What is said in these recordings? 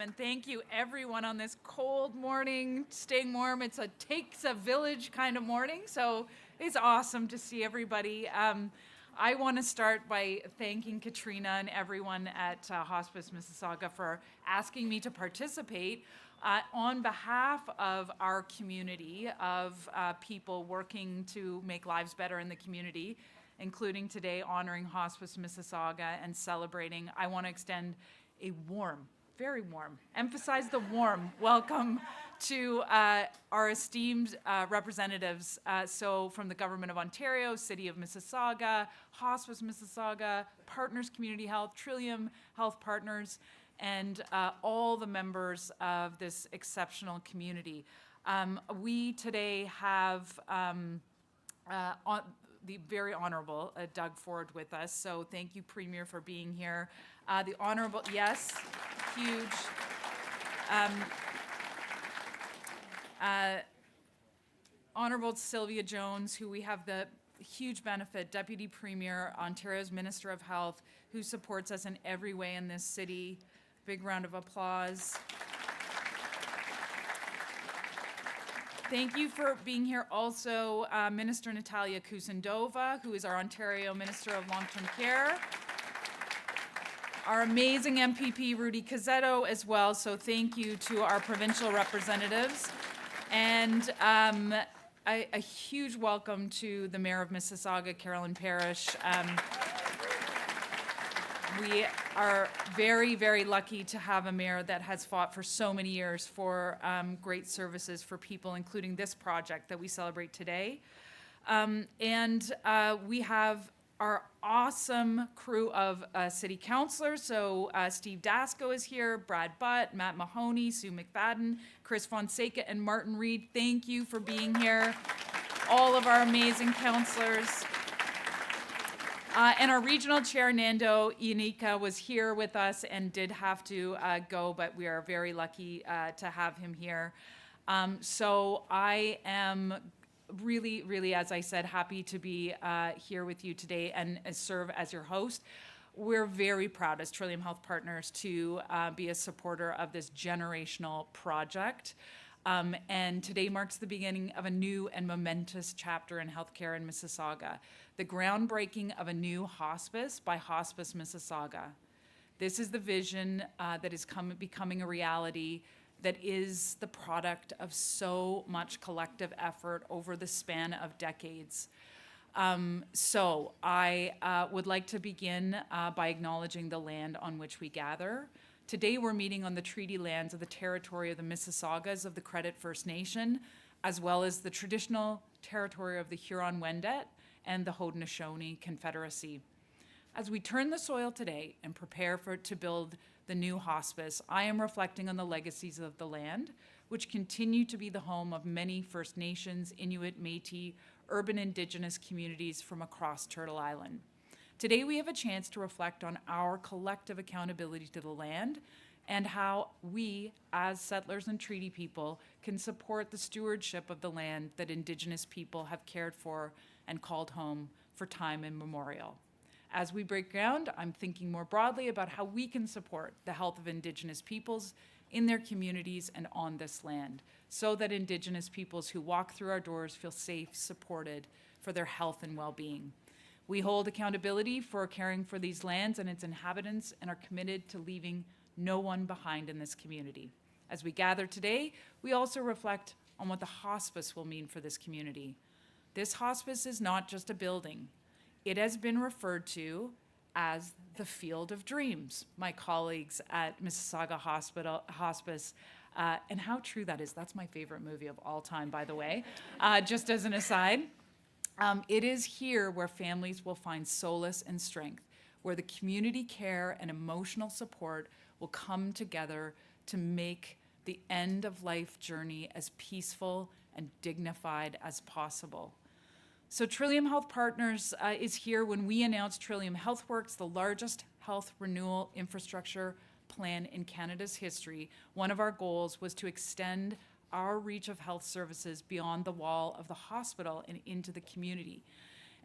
And thank you everyone on this cold morning, staying warm. It takes a village kind of morning, so it's awesome to see everybody. I want to start by thanking Katrina and everyone at Hospice Mississauga for asking me to participate on behalf of our community of people working to make lives better in the community, including today honoring Hospice Mississauga and celebrating. I want to extend a very warm, emphasize the warm welcome to our esteemed representatives. So from the Government of Ontario, City of Mississauga, Hospice Mississauga, Partners Community Health, Trillium Health Partners, and all the members of this exceptional community. We today have the very honorable Doug Ford with us. So thank you, Premier, for being here. The honorable, yes, huge. Honorable Sylvia Jones, who we have the huge benefit, Deputy Premier, Ontario's Minister of Health, who supports us in every way in this city. Big round of applause. Thank you for being here also, Minister Natalia Kusendova, who is our Ontario Minister of Long-Term Care. Our amazing MPP, Rudy Cazzetto, as well, so thank you to our provincial representatives. And a huge welcome to the Mayor of Mississauga, Carolyn Parrish. We are very, very lucky to have a mayor that has fought for so many years for great services for people, including this project that we celebrate today. We have our awesome crew of city councilors. So Steve Dasco is here, Brad Butt, Matt Mahoney, Sue McFadden, Chris Fonseca, and Martin Reed. Thank you for being here. All of our amazing councilors. And our regional chair, Nando Ianica, was here with us and did have to go, but we are very lucky to have him here. So I am really, really, as I said, happy to be here with you today and serve as your host. We're very proud as Trillium Health Partners to be a supporter of this generational project. And today marks the beginning of a new and momentous chapter in healthcare in Mississauga, the groundbreaking of a new hospice by Hospice Mississauga. This is the vision that is becoming a reality that is the product of so much collective effort over the span of decades. So I would like to begin by acknowledging the land on which we gather. Today we're meeting on the treaty lands of the territory of the Mississaugas of the Credit First Nation, as well as the traditional territory of the Huron-Wendat and the Haudenosaunee Confederacy. As we turn the soil today and prepare to build the new hospice, I am reflecting on the legacies of the land, which continue to be the home of many First Nations, Inuit, Métis, urban Indigenous communities from across Turtle Island. Today we have a chance to reflect on our collective accountability to the land and how we, as settlers and treaty people, can support the stewardship of the land that Indigenous people have cared for and called home for time immemorial. As we break ground, I'm thinking more broadly about how we can support the health of Indigenous peoples in their communities and on this land, so that Indigenous peoples who walk through our doors feel safe, supported for their health and well-being. We hold accountability for caring for these lands and its inhabitants and are committed to leaving no one behind in this community. As we gather today, we also reflect on what the hospice will mean for this community. This hospice is not just a building. It has been referred to as the Field of Dreams, my colleagues at Mississauga Hospice, and how true that is. That's my favorite movie of all time, by the way, just as an aside. It is here where families will find solace and strength, where the community care and emotional support will come together to make the end of life journey as peaceful and dignified as possible. So Trillium Health Partners is here when we announced Trillium HealthWorks, the largest health renewal infrastructure plan in Canada's history. One of our goals was to extend our reach of health services beyond the wall of the hospital and into the community.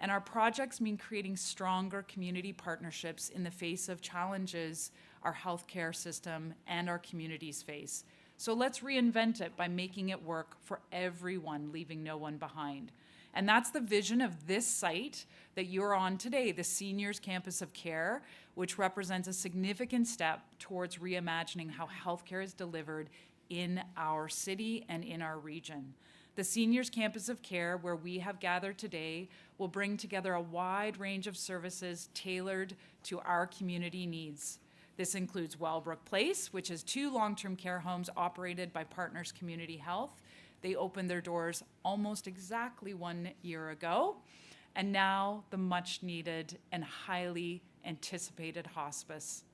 And our projects mean creating stronger community partnerships in the face of challenges our healthcare system, and our communities face. So let's reinvent it by making it work for everyone, leaving no one behind. And that's the vision of this site that you're on today, the Seniors Campus of Care, which represents a significant step towards reimagining how healthcare is delivered in our city and in our region. The Seniors Campus of Care, where we have gathered today, will bring together a wide range of services tailored to our community needs. This includes Wellbrook Place, which is 2 long-term care homes operated by Partners Community Health. They opened their doors almost exactly 1 year ago. And now the much-needed and highly anticipated hospice.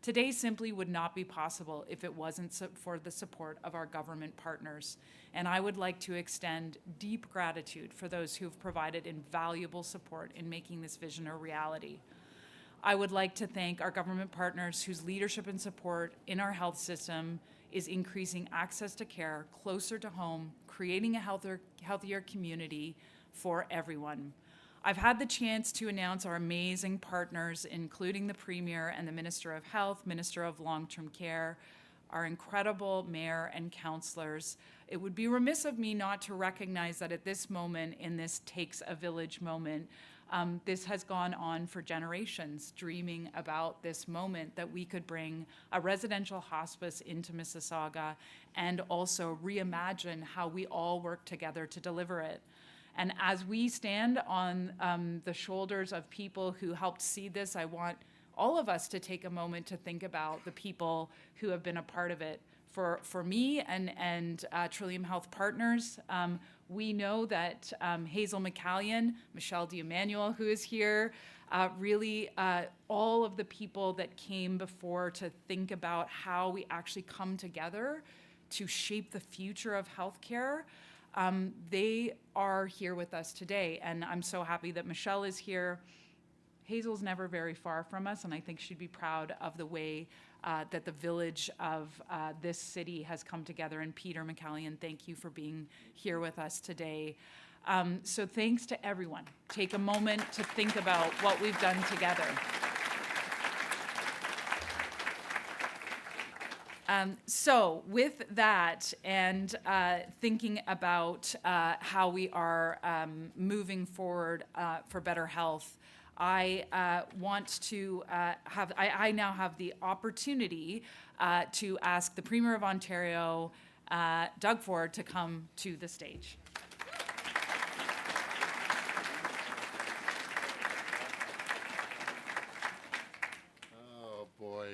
Today simply would not be possible if it wasn't for the support of our government partners. And I would like to extend deep gratitude for those who've provided invaluable support in making this vision a reality. I would like to thank our government partners whose leadership and support in our health system is increasing access to care closer to home, creating a healthier community for everyone. I've had the chance to announce our amazing partners, including the Premier and the Minister of Health, Minister of Long-Term Care, our incredible mayor and councillors. It would be remiss of me not to recognize that at this moment, in this takes a village moment, this has gone on for generations, dreaming about this moment that we could bring a residential hospice into Mississauga and also reimagine how we all work together to deliver it. And as we stand on the shoulders of people who helped seed this, I want all of us to take a moment to think about the people who have been a part of it. For me and Trillium Health Partners, we know that Hazel McCallion, Michelle D'Emmanuel, who is here, really all of the people that came before to think about how we actually come together to shape the future of healthcare. They are here with us today, and I'm so happy that Michelle is here. Hazel's never very far from us, and I think she'd be proud of the way that the village of this city has come together. And Peter McCallion, thank you for being here with us today. So thanks to everyone. Take a moment to think about what we've done together. So with that, and thinking about how we are moving forward for better health, I want to I now have the opportunity to ask the Premier of Ontario, Doug Ford, to come to the stage. Boy,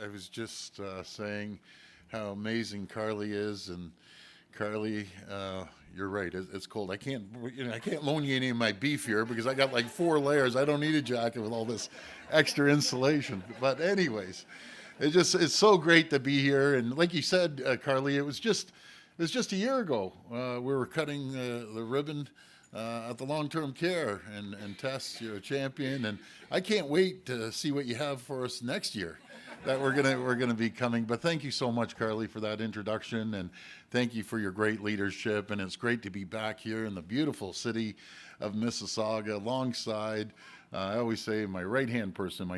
I was just saying how amazing Carly is, and Carly, you're right. It's cold. I can't loan you any of my beef here because I got like 4 layers. I don't need a jacket with all this extra insulation. But anyways, it's so great to be here. And like you said, Carly, it was just a year ago. We were cutting the ribbon at the long-term care, and Tess, you're a champion, and I can't wait to see what you have for us next year that we're gonna be coming. But thank you so much, Carly, for that introduction, and thank you for your great leadership. And it's great to be back here in the beautiful city of Mississauga alongside, I always say, my right-hand person, my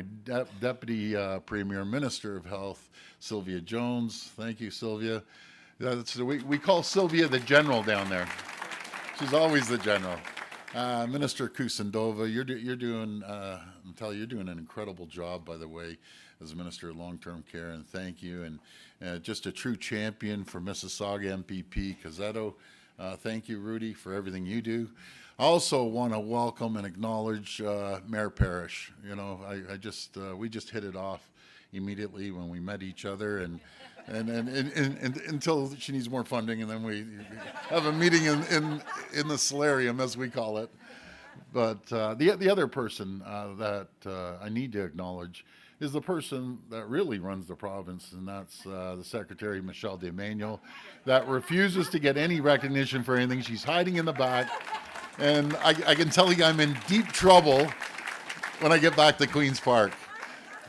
Deputy Premier, Minister of Health, Sylvia Jones. Thank you, Sylvia. We call Sylvia the General down there. She's always the general. Minister Kusendova, you're doing an incredible job, by the way, as Minister of Long-Term Care, and thank you. And just a true champion for Mississauga MPP Cazzetto. Thank you, Rudy, for everything you do. I also want to welcome and acknowledge Mayor Parrish. You know, we just hit it off immediately when we met each other, and until she needs more funding, and then we have a meeting in the solarium, as we call it. But the other person that I need to acknowledge is the person that really runs the province, and that's the Secretary, Michelle D'Emmanuel, that refuses to get any recognition for anything. She's hiding in the back, and I can tell you I'm in deep trouble when I get back to Queen's Park.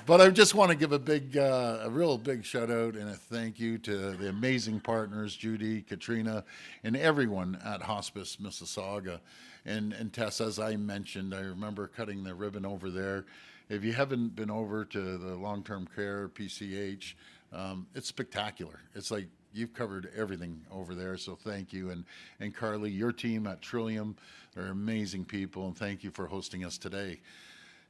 But I just want to give a real big shout out and a thank you to the amazing partners, Judy, Katrina, and everyone at Hospice Mississauga. And Tess, as I mentioned, I remember cutting the ribbon over there, If you haven't been over to the long-term care PCH, it's spectacular. It's like you've covered everything over there, so thank you. And Carly, your team at Trillium, they're amazing people, and thank you for hosting us today.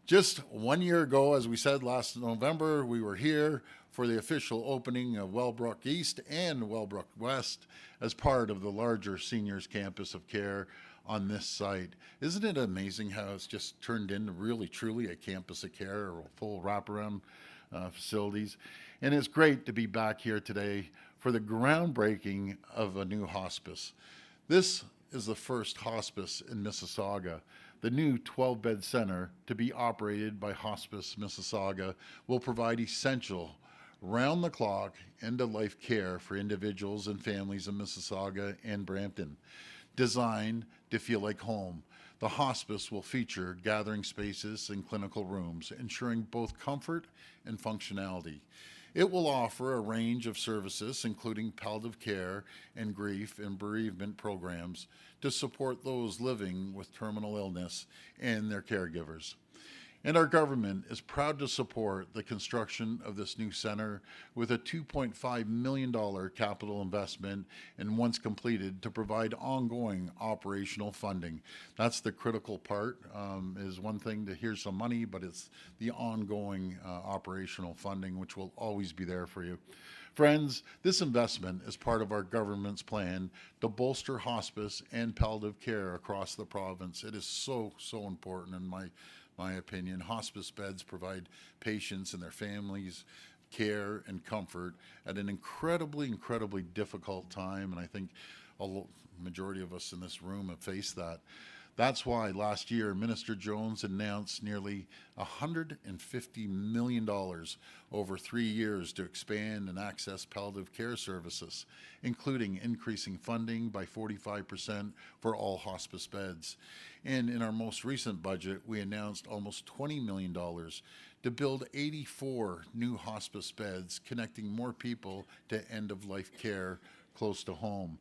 Just 1 year ago, as we said last November, we were here for the official opening of Wellbrook East and Wellbrook West as part of the larger seniors campus of care on this site. Isn't it amazing how it's just turned into really truly a campus of care or full wraparound facilities? And it's great to be back here today for the groundbreaking of a new hospice. This is the first hospice in Mississauga. The new 12-bed center to be operated by Hospice Mississauga will provide essential, round-the-clock, end-of-life care for individuals and families in Mississauga and Brampton. Designed to feel like home, the hospice will feature gathering spaces and clinical rooms, ensuring both comfort and functionality. It will offer a range of services, including palliative care and grief and bereavement programs to support those living with terminal illness and their caregivers. And our government is proud to support the construction of this new center with a $2.5 million capital investment, and once completed, to provide ongoing operational funding. That's the critical part. Is one thing to hear some money, but it's the ongoing operational funding, which will always be there for you. Friends, this investment is part of our government's plan to bolster hospice and palliative care across the province. It is so important in my opinion. Hospice beds provide patients and their families care and comfort at an incredibly difficult time, and I think a majority of us in this room have faced that. That's why last year Minister Jones announced nearly $150 million over 3 years to expand and access palliative care services, including increasing funding by 45% for all hospice beds. And in our most recent budget, we announced almost $20 million to build 84 new hospice beds, connecting more people to end-of-life care close to home.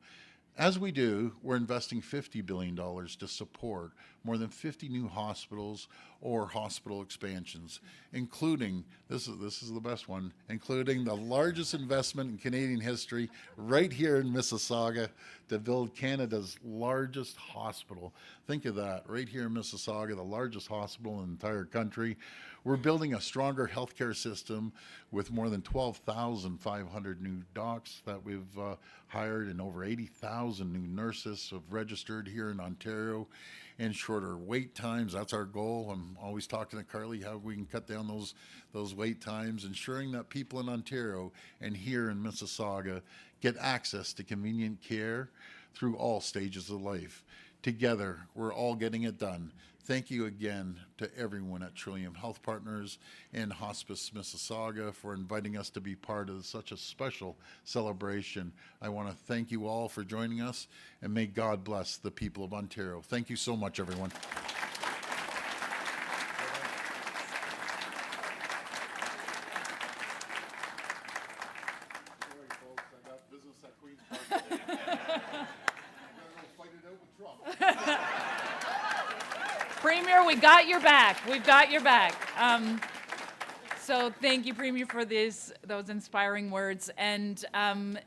As we do, we're investing $50 billion to support more than 50 new hospitals or hospital expansions, including, this is the best one, including the largest investment in Canadian history right here in Mississauga to build Canada's largest hospital. Think of that, right here in Mississauga, the largest hospital in the entire country. We're building a stronger healthcare system with more than 12,500 new docs that we've hired, and over 80,000 new nurses have registered here in Ontario, and shorter wait times. That's our goal. I'm always talking to Carly how we can cut down those wait times, ensuring that people in Ontario and here in Mississauga get access to convenient care through all stages of life. Together, we're all getting it done. Thank you again to everyone at Trillium Health Partners and Hospice Mississauga for inviting us to be part of such a special celebration. I want to thank you all for joining us, and may God bless the people of Ontario. Thank you so much, everyone. Sorry, folks, I got business at Queen's Park today. I'm gonna go fight it out with Trump. Premier, we got your back. We've got your back. So thank you, Premier, for those inspiring words. And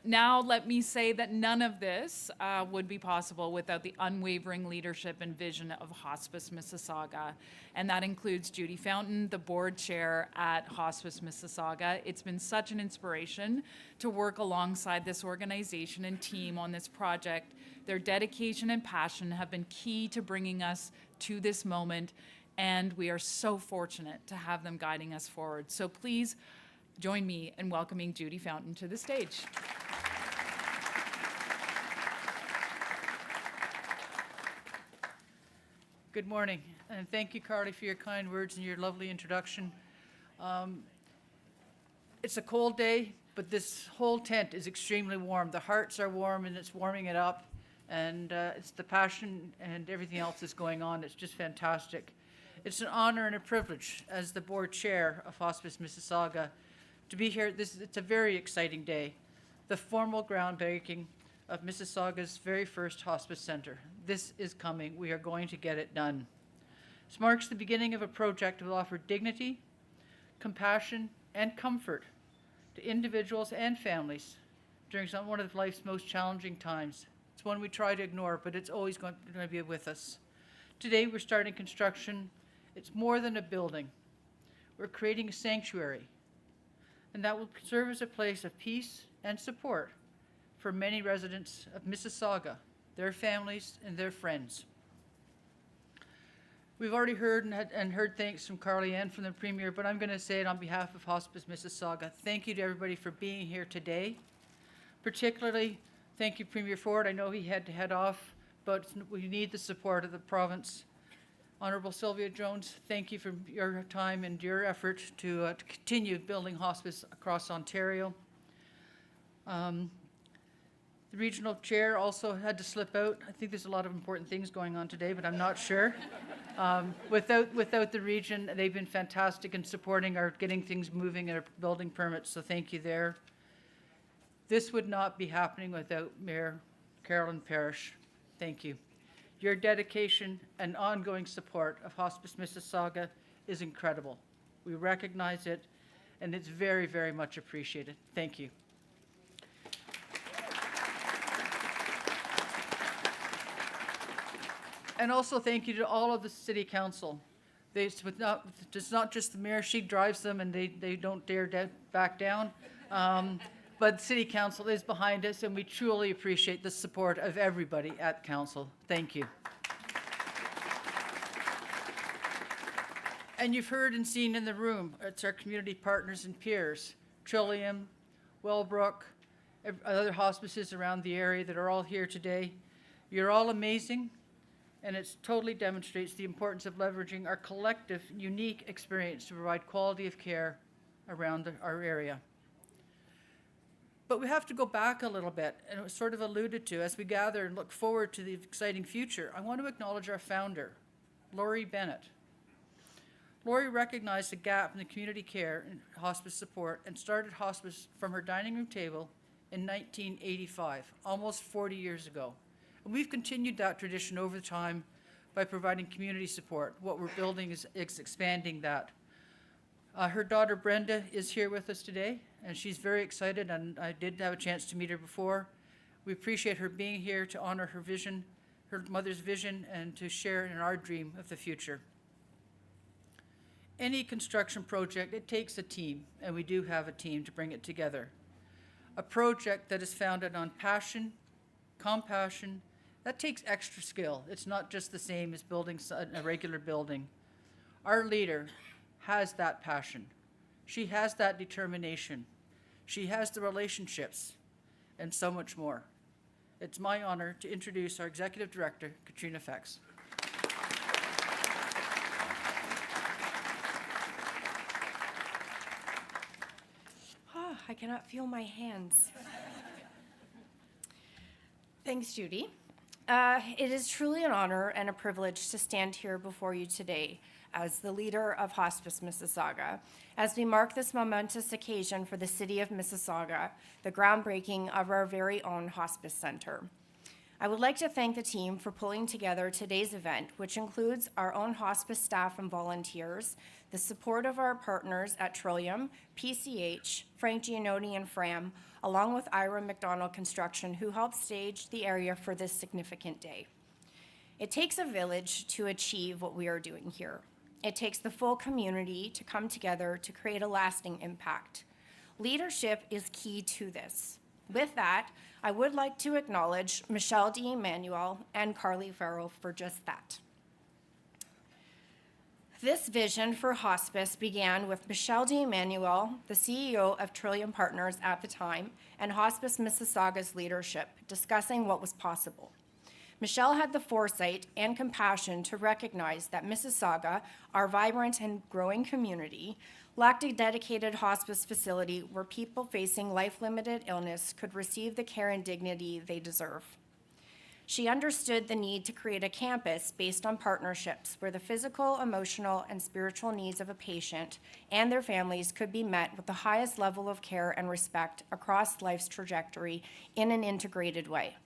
now let me say that none of this would be possible without the unwavering leadership and vision of Hospice Mississauga. And that includes Judy Fountain, the board chair at Hospice Mississauga. It's been such an inspiration to work alongside this organization and team on this project. Their dedication and passion have been key to bringing us to this moment, and we are so fortunate to have them guiding us forward. So please join me in welcoming Judy Fountain to the stage. Good morning, and thank you, Carly, for your kind words and your lovely introduction. It's a cold day, but this whole tent is extremely warm. The hearts are warm, and it's warming it up. And it's the passion and everything else that's going on. It's just fantastic. It's an honor and a privilege as the board chair of Hospice Mississauga to be here. It's a very exciting day. The formal groundbreaking of Mississauga's very first hospice center. This is coming. We are going to get it done. This marks the beginning of a project that will offer dignity, compassion, and comfort to individuals and families during one of life's most challenging times. It's one we try to ignore, but it's always going to be with us. Today, we're starting construction. It's more than a building. We're creating a sanctuary, and that will serve as a place of peace and support for many residents of Mississauga, their families, and their friends. We've already heard and heard thanks from Carly and from the Premier, but I'm going to say it on behalf of Hospice Mississauga. Thank you to everybody for being here today. Particularly, thank you, Premier Ford. I know he had to head off, but we need the support of the province. Honourable Sylvia Jones, thank you for your time and your effort to continue building hospice across Ontario. The regional chair also had to slip out. I think there's a lot of important things going on today, but I'm not sure. Without the region, they've been fantastic in supporting our getting things moving and our building permits, so thank you there. This would not be happening without Mayor Carolyn Parrish. Thank you. Your dedication and ongoing support of Hospice Mississauga is incredible. We recognize it, and it's very, very much appreciated. Thank you. And also thank you to all of the City Council. It's not just the mayor, she drives them and they don't dare back down. But City Council is behind us, and we truly appreciate the support of everybody at Council. Thank you. And you've heard and seen in the room, it's our community partners and peers, Trillium, Wellbrook, other hospices around the area that are all here today. You're all amazing, and it totally demonstrates the importance of leveraging our collective, unique experience to provide quality of care around our area. But we have to go back a little bit, and it was sort of alluded to as we gather and look forward to the exciting future. I want to acknowledge our founder, Laurie Bennett. Laurie recognized a gap in the community care and hospice support and started hospice from her dining room table in 1985, almost 40 years ago. And we've continued that tradition over time by providing community support. What we're building is expanding that. Her daughter Brenda is here with us today, and she's very excited, and I did have a chance to meet her before. We appreciate her being here to honor her vision, her mother's vision, and to share in our dream of the future. Any construction project, it takes a team, and we do have a team to bring it together. A project that is founded on passion, compassion, that takes extra skill. It's not just the same as building a regular building. Our leader has that passion. She has that determination. She has the relationships and so much more. It's my honor to introduce our Executive Director, Katrina Fex. Oh, I cannot feel my hands. Thanks, Judy. It is truly an honor and a privilege to stand here before you today as the leader of Hospice Mississauga, as we mark this momentous occasion for the City of Mississauga, the groundbreaking of our very own Hospice Center. I would like to thank the team for pulling together today's event, which includes our own hospice staff and volunteers, the support of our partners at Trillium, PCH, Frank Gianotti and Fram, along with Ira McDonald Construction, who helped stage the area for this significant day. It takes a village to achieve what we are doing here. It takes the full community to come together to create a lasting impact. Leadership is key to this. With that, I would like to acknowledge Michelle D'Emmanuel and Carly Farrell for just that. This vision for hospice began with Michelle D'Emmanuel, the CEO of Trillium Partners at the time, and Hospice Mississauga's leadership, discussing what was possible. Michelle had the foresight and compassion to recognize that Mississauga, our vibrant and growing community, lacked a dedicated hospice facility where people facing life-limited illness could receive the care and dignity they deserve. She understood the need to create a campus based on partnerships where the physical, emotional, and spiritual needs of a patient and their families could be met with the highest level of care and respect across life's trajectory in an integrated way.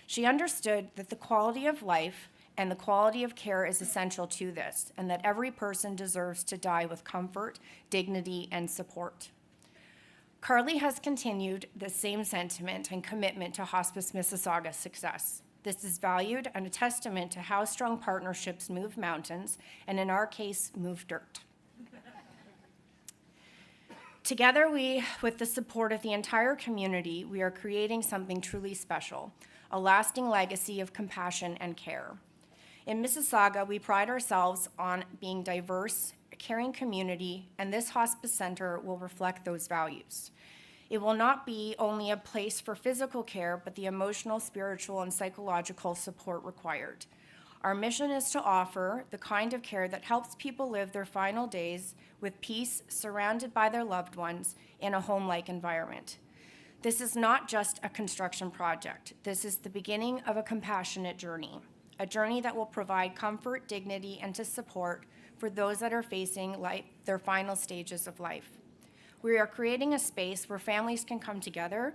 She understood that the quality of life and the quality of care is essential to this, and that every person deserves to die with comfort, dignity, and support. Carly has continued the same sentiment and commitment to Hospice Mississauga's success. This is valued and a testament to how strong partnerships move mountains, and in our case, move dirt. Together, with the support of the entire community, we are creating something truly special, a lasting legacy of compassion and care. In Mississauga, we pride ourselves on being diverse, a caring community, and this hospice center will reflect those values. It will not be only a place for physical care, but the emotional, spiritual, and psychological support required. Our mission is to offer the kind of care that helps people live their final days with peace, surrounded by their loved ones in a home-like environment. This is not just a construction project. This is the beginning of a compassionate journey, a journey that will provide comfort, dignity, and support for those that are facing their final stages of life. We are creating a space where families can come together,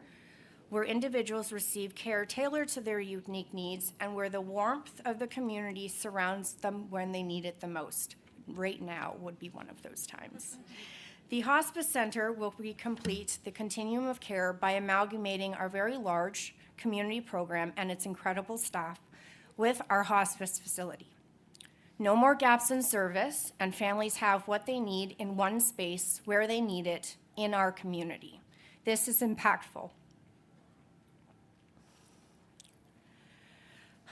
where individuals receive care tailored to their unique needs, and where the warmth of the community surrounds them when they need it the most. Right now would be one of those times. The Hospice Center will complete the continuum of care by amalgamating our very large community program and its incredible staff with our hospice facility. No more gaps in service, and families have what they need in one space where they need it in our community. This is impactful.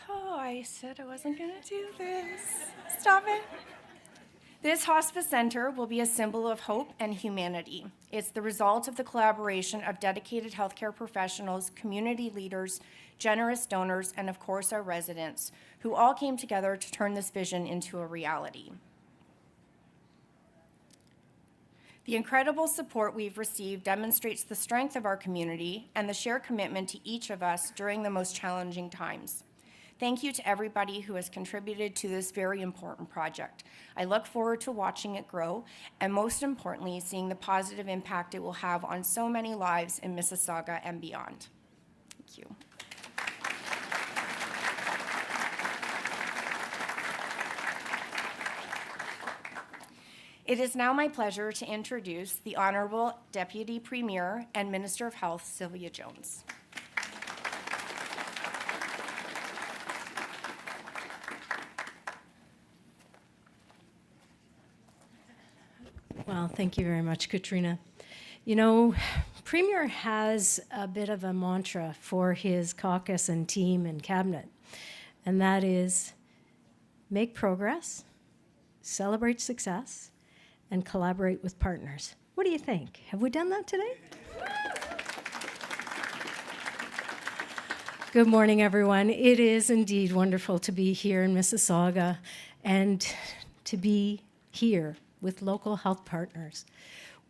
Oh, I said I wasn't going to do this. Stop it. This hospice center will be a symbol of hope and humanity. It's the result of the collaboration of dedicated healthcare professionals, community leaders, generous donors, and of course our residents, who all came together to turn this vision into a reality. The incredible support we've received demonstrates the strength of our community and the shared commitment to each of us during the most challenging times. Thank you to everybody who has contributed to this very important project. I look forward to watching it grow, and most importantly, seeing the positive impact it will have on so many lives in Mississauga and beyond. Thank you. It is now my pleasure to introduce the Honorable Deputy Premier and Minister of Health, Sylvia Jones. Well, thank you very much, Katrina. You know, Premier has a bit of a mantra for his caucus and team and cabinet, and that is make progress, celebrate success, and collaborate with partners. What do you think? Have we done that today? Good morning, everyone. It is indeed wonderful to be here in Mississauga and to be here with local health partners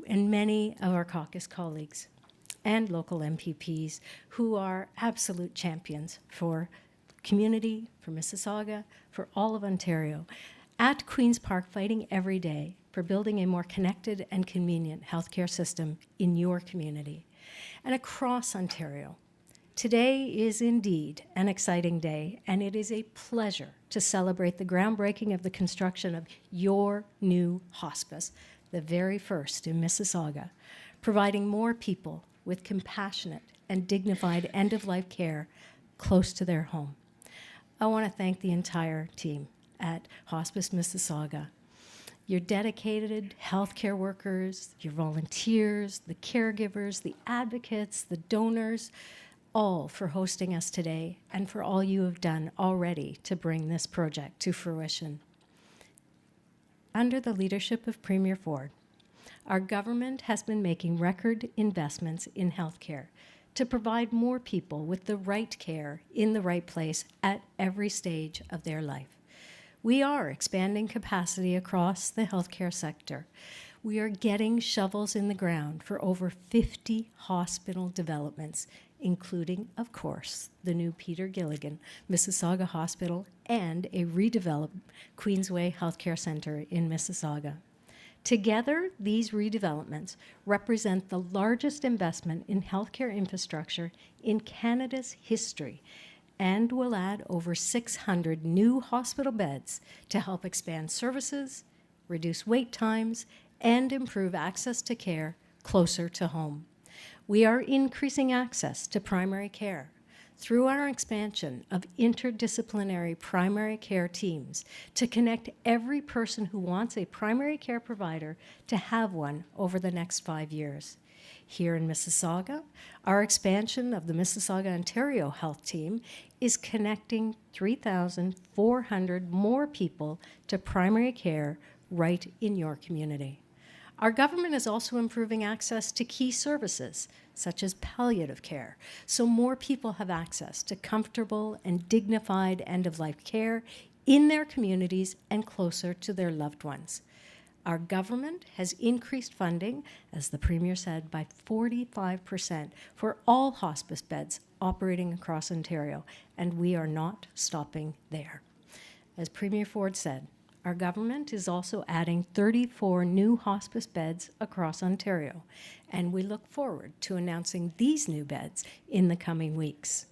and many of our caucus colleagues and local MPPs who are absolute champions for community, for Mississauga, for all of Ontario, at Queen's Park fighting every day for building a more connected and convenient healthcare system in your community and across Ontario. Today is indeed an exciting day, and it is a pleasure to celebrate the groundbreaking of the construction of your new hospice, the very first in Mississauga, providing more people with compassionate and dignified end-of-life care close to their home. I want to thank the entire team at Hospice Mississauga, your dedicated healthcare workers, your volunteers, the caregivers, the advocates, the donors, all for hosting us today and for all you have done already to bring this project to fruition. Under the leadership of Premier Ford, our government has been making record investments in healthcare to provide more people with the right care in the right place at every stage of their life. We are expanding capacity across the healthcare sector. We are getting shovels in the ground for over 50 hospital developments, including, of course, the new Peter Gilligan Mississauga Hospital and a redeveloped Queensway Healthcare Centre in Mississauga. Together, these redevelopments represent the largest investment in healthcare infrastructure in Canada's history and will add over 600 new hospital beds to help expand services, reduce wait times, and improve access to care closer to home. We are increasing access to primary care through our expansion of interdisciplinary primary care teams to connect every person who wants a primary care provider to have one over the next 5 years. Here in Mississauga, our expansion of the Mississauga Ontario Health Team is connecting 3,400 more people to primary care right in your community. Our government is also improving access to key services, such as palliative care, so more people have access to comfortable and dignified end-of-life care in their communities and closer to their loved ones. Our government has increased funding, as the Premier said, by 45% for all hospice beds operating across Ontario, and we are not stopping there. As Premier Ford said, our government is also adding 34 new hospice beds across Ontario, and we look forward to announcing these new beds in the coming weeks,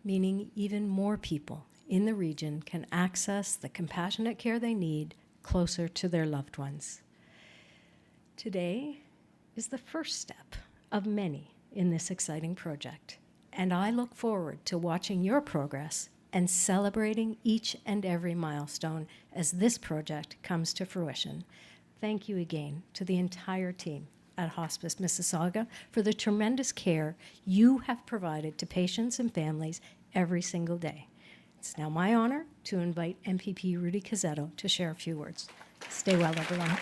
meaning even more people in the region can access the compassionate care they need closer to their loved ones. Today is the first step of many in this exciting project, and I look forward to watching your progress and celebrating each and every milestone as this project comes to fruition. Thank you again to the entire team at Hospice Mississauga for the tremendous care you have provided to patients and families every single day. It's now my honor to invite MPP Rudy Cazzetto to share a few words. Stay well, everyone.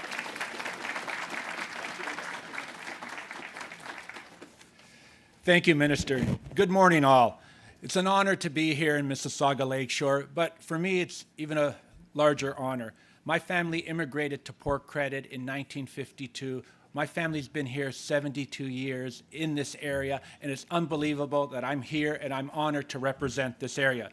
Thank you, Minister. Good morning, all. It's an honor to be here in Mississauga Lakeshore, but for me, it's even a larger honor. My family immigrated to Port Credit in 1952. My family's been here 72 years in this area, and it's unbelievable that I'm here and I'm honored to represent this area.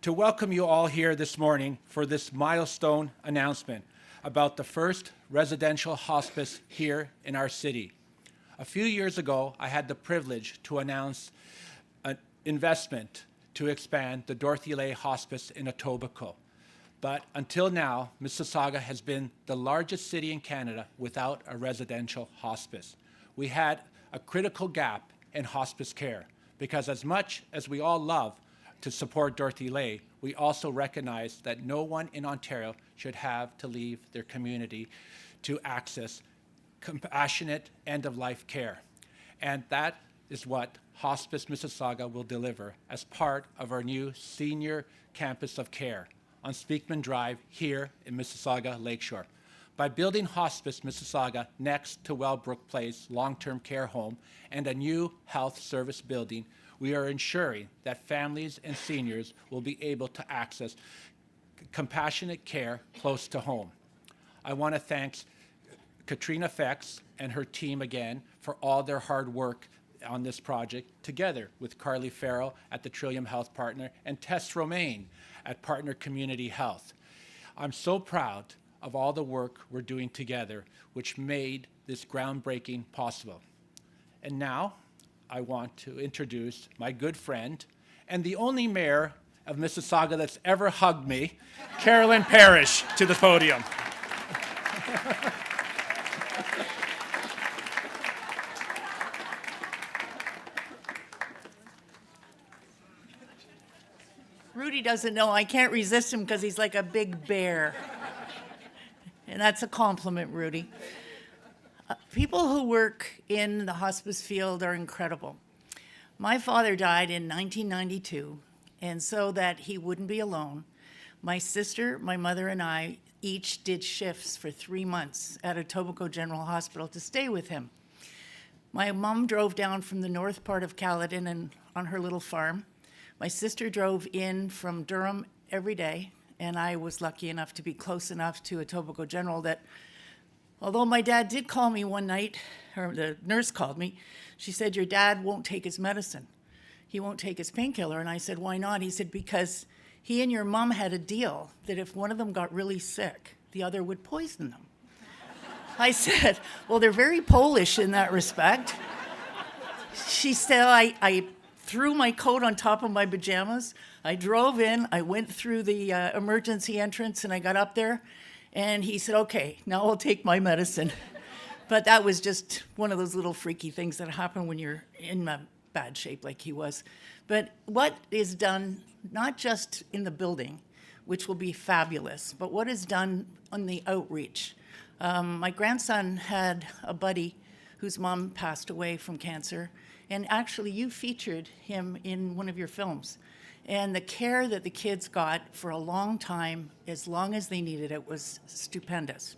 To welcome you all here this morning for this milestone announcement about the first residential hospice here in our city. A few years ago, I had the privilege to announce an investment to expand the Dorothy Lay Hospice in Etobicoke. But until now, Mississauga has been the largest city in Canada without a residential hospice. We had a critical gap in hospice care because as much as we all love to support Dorothy Lay, we also recognize that no one in Ontario should have to leave their community to access compassionate end-of-life care. And that is what Hospice Mississauga will deliver as part of our new senior campus of care on Speakman Drive here in Mississauga Lakeshore. By building Hospice Mississauga next to Wellbrook Place long-term care home and a new health service building, we are ensuring that families and seniors will be able to access compassionate care close to home. I want to thank Katrina Fex and her team again for all their hard work on this project, together with Carly Farrell at the Trillium Health Partner and Tess Romaine at Partner Community Health. I'm so proud of all the work we're doing together, which made this groundbreaking possible. And now, I want to introduce my good friend and the only mayor of Mississauga that's ever hugged me, Carolyn Parrish, to the podium. Rudy doesn't know I can't resist him because he's like a big bear. And that's a compliment, Rudy. People who work in the hospice field are incredible. My father died in 1992, and so that he wouldn't be alone, my sister, my mother, and I each did shifts for 3 months at Etobicoke General Hospital to stay with him. My mom drove down from the north part of Caledon and on her little farm. My sister drove in from Durham every day, and I was lucky enough to be close enough to Etobicoke General that although my dad did call me one night, or the nurse called me, she said, "Your dad won't take his medicine. He won't take his painkiller." And I said, "Why not?" He said, "Because he and your mom had a deal that if one of them got really sick, the other would poison them." I said, "Well, they're very Polish in that respect." She said, I threw my coat on top of my pajamas. I drove in, I went through the emergency entrance, and I got up there, and he said, okay, now I'll take my medicine. But that was just one of those little freaky things that happen when you're in a bad shape like he was. But what is done, not just in the building, which will be fabulous, but what is done on the outreach. My grandson had a buddy whose mom passed away from cancer, and actually you featured him in one of your films. And the care that the kids got for a long time, as long as they needed it, was stupendous.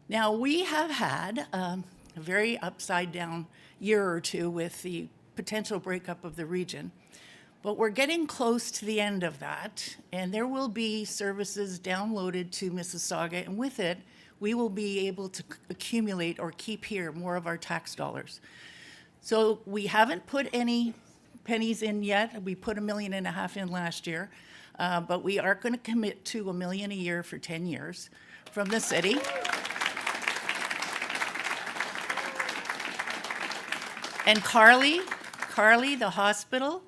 Now, we have had a very upside down year or two with the potential breakup of the region, but we're getting close to the end of that, and there will be services downloaded to Mississauga, and with it, we will be able to accumulate or keep here more of our tax dollars. So we haven't put any pennies in yet. We put $1.5 million in last year, but we are going to commit to $1 million a year for 10 years from the city. And Carly, the hospital,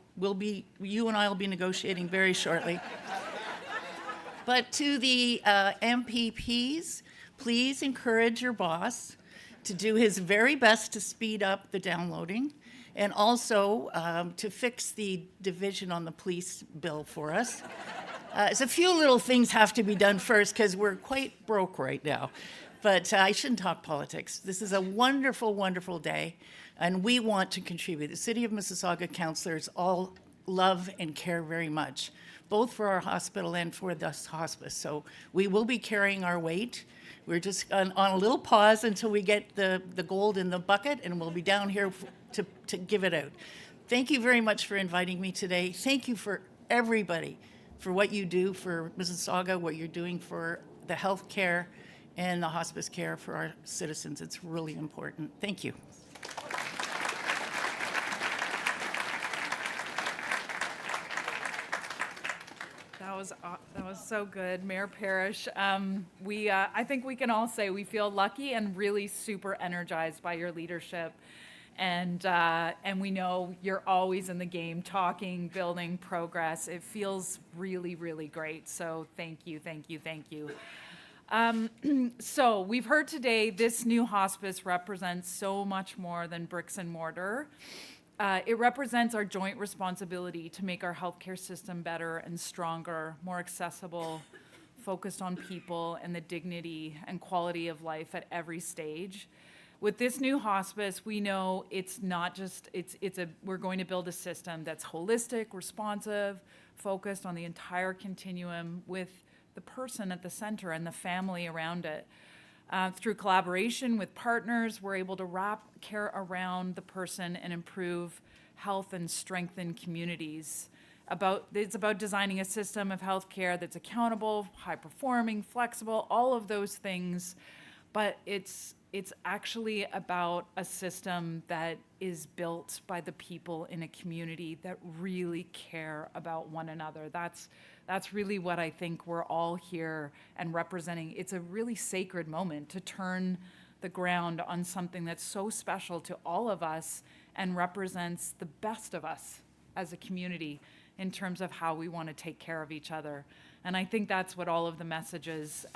you and I will be negotiating very shortly. But to the MPPs, please encourage your boss to do his very best to speed up the downloading, and also to fix the division on the police bill for us. So a few little things have to be done first because we're quite broke right now. But I shouldn't talk politics. This is a wonderful, wonderful day, and we want to contribute. The City of Mississauga councillors all love and care very much, both for our hospital and for this hospice. So we will be carrying our weight. We're just on a little pause until we get the gold in the bucket, and we'll be down here to give it out. Thank you very much for inviting me today. Thank you for everybody for what you do for Mississauga, what you're doing for the health care and the hospice care for our citizens. It's really important. Thank you. That was so good, Mayor Parrish. I think we can all say we feel lucky and really super energized by your leadership, and we know you're always in the game, talking, building progress. It feels really, really great. So thank you, thank you, thank you. So we've heard today this new hospice represents so much more than bricks and mortar. It represents our joint responsibility to make our healthcare system better and stronger, more accessible, focused on people and the dignity and quality of life at every stage. With this new hospice, we know it's not just, we're going to build a system that's holistic, responsive, focused on the entire continuum with the person at the center and the family around it. Through collaboration with partners, we're able to wrap care around the person and improve health and strengthen communities. It's about designing a system of healthcare that's accountable, high-performing, flexible, all of those things. But it's actually about a system that is built by the people in a community that really care about one another. That's really what I think we're all here and representing. It's a really sacred moment to turn the ground on something that's so special to all of us and represents the best of us as a community in terms of how we want to take care of each other. And I think that's what all of the messages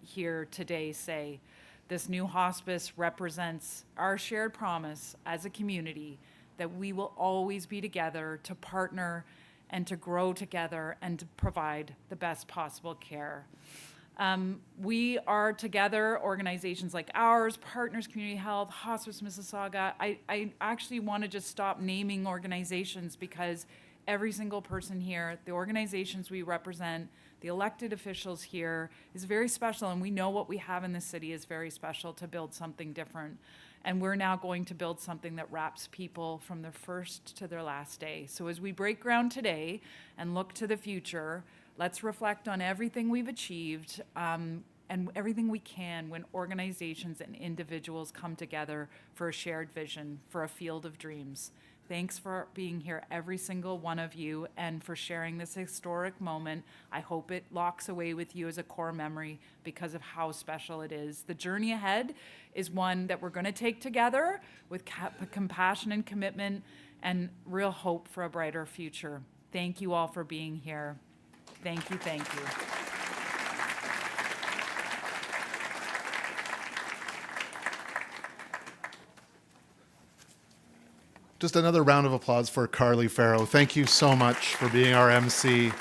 here today say. This new hospice represents our shared promise as a community that we will always be together to partner and to grow together and to provide the best possible care. We are together, organizations like ours, Partners Community Health, Hospice Mississauga. I actually want to just stop naming organizations because every single person here, the organizations we represent, the elected officials here is very special, and we know what we have in this city is very special to build something different. And we're now going to build something that wraps people from their first to their last day. So as we break ground today and look to the future, let's reflect on everything we've achieved and everything we can when organizations and individuals come together for a shared vision, for a field of dreams. Thanks for being here, every single one of you, and for sharing this historic moment. I hope it locks away with you as a core memory because of how special it is. The journey ahead is one that we're going to take together with compassion and commitment, and real hope for a brighter future. Thank you all for being here. Thank you, thank you. Just another round of applause for Carly Farrow. Thank you so much for being our MC,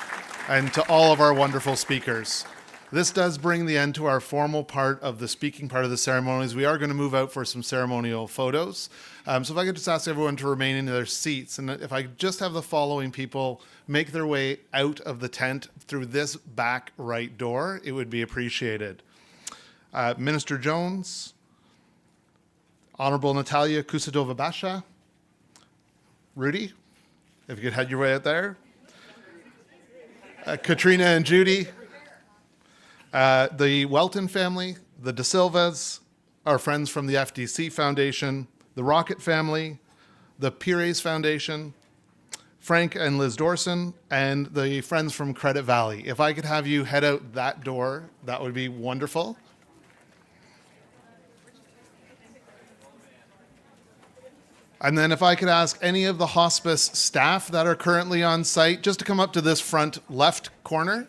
and to all of our wonderful speakers. This does bring the end to our formal part of the speaking part of the ceremonies. We are going to move out for some ceremonial photos. So if I could just ask everyone to remain in their seats, and if I just have the following people make their way out of the tent through this back right door, it would be appreciated. Minister Jones, Honorable Natalia Kusadova-Basha, Rudy, if you could head your way out there. Katrina and Judy, the Welton family, the De Silvas, our friends from the FDC Foundation, the Rocket family, the Pires Foundation, Frank and Liz Dorson, and the friends from Credit Valley. If I could have you head out that door, that would be wonderful. And then if I could ask any of the hospice staff that are currently on site just to come up to this front left corner.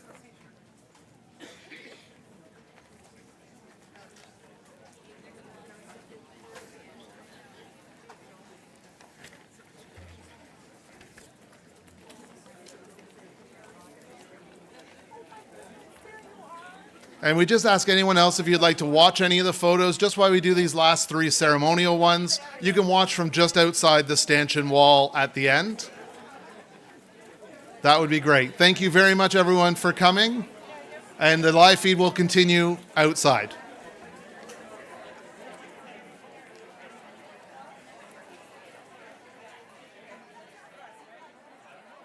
And we just ask anyone else if you'd like to watch any of the photos, just while we do these last 3 ceremonial ones. You can watch from just outside the stanchion wall at the end. That would be great. Thank you very much, everyone, for coming. And the live feed will continue outside.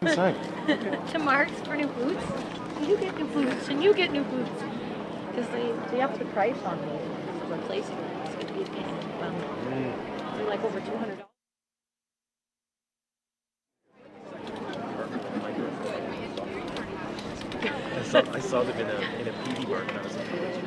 To Mark's for new boots. You get new boots, and you get new boots. Because they upped the price on the replacing ones. They're like over $200. I saw them in a PD bar when I was in college.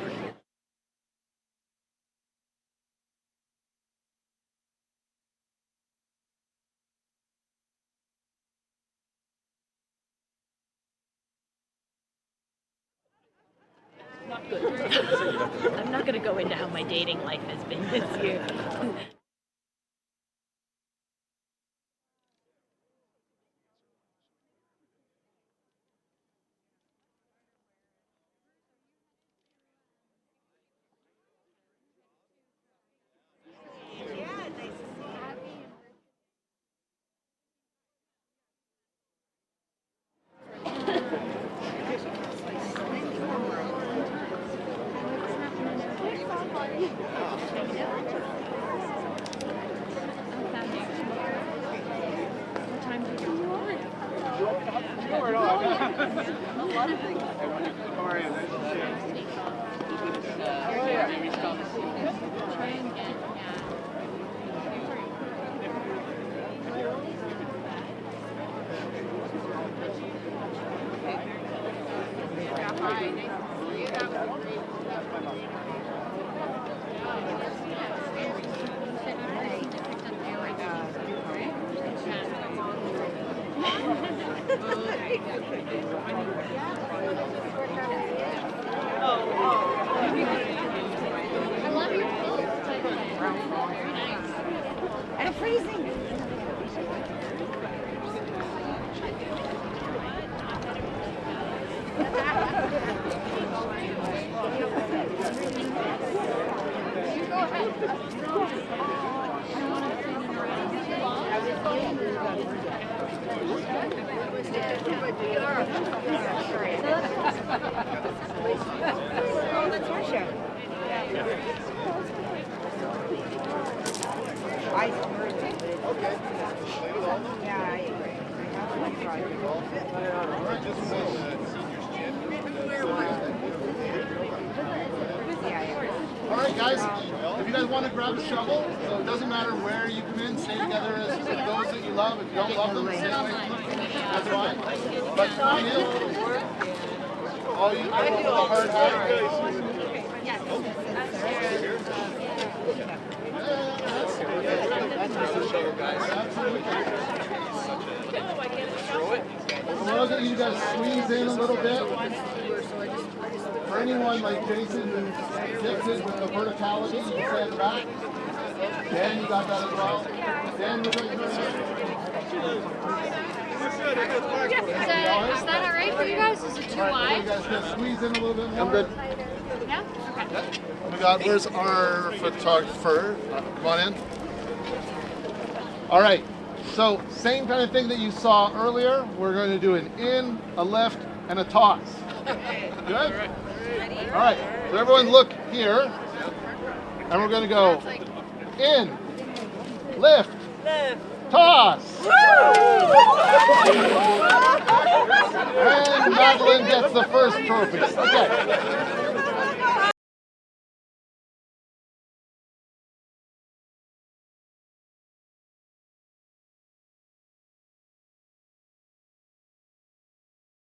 Not good. I'm not going to go into how my dating life has been this year. I'm freezing. All right, guys, if you guys want to grab a shovel, so it doesn't matter where you come in, stay together as those that you love. If you don't love them, stay away from them. That's fine. But all you do is the hard Absolutely. I'll get you guys squeeze in a little bit. For anyone like Jason who's gifted with the verticality, you can stand back. Dan, you got that as well. Dan, we're going to Is that all right for you guys? Is it too you wide? guys can squeeze in a little bit more. I'm good. Yeah? Okay. We got, where's our photographer? Come on in. All right, so same kind of thing that you saw earlier. We're going to do an in, a left, and a toss. Good? All right, so everyone look here. And we're going to go in, lift, toss. And Madeline gets the first trophy. Okay.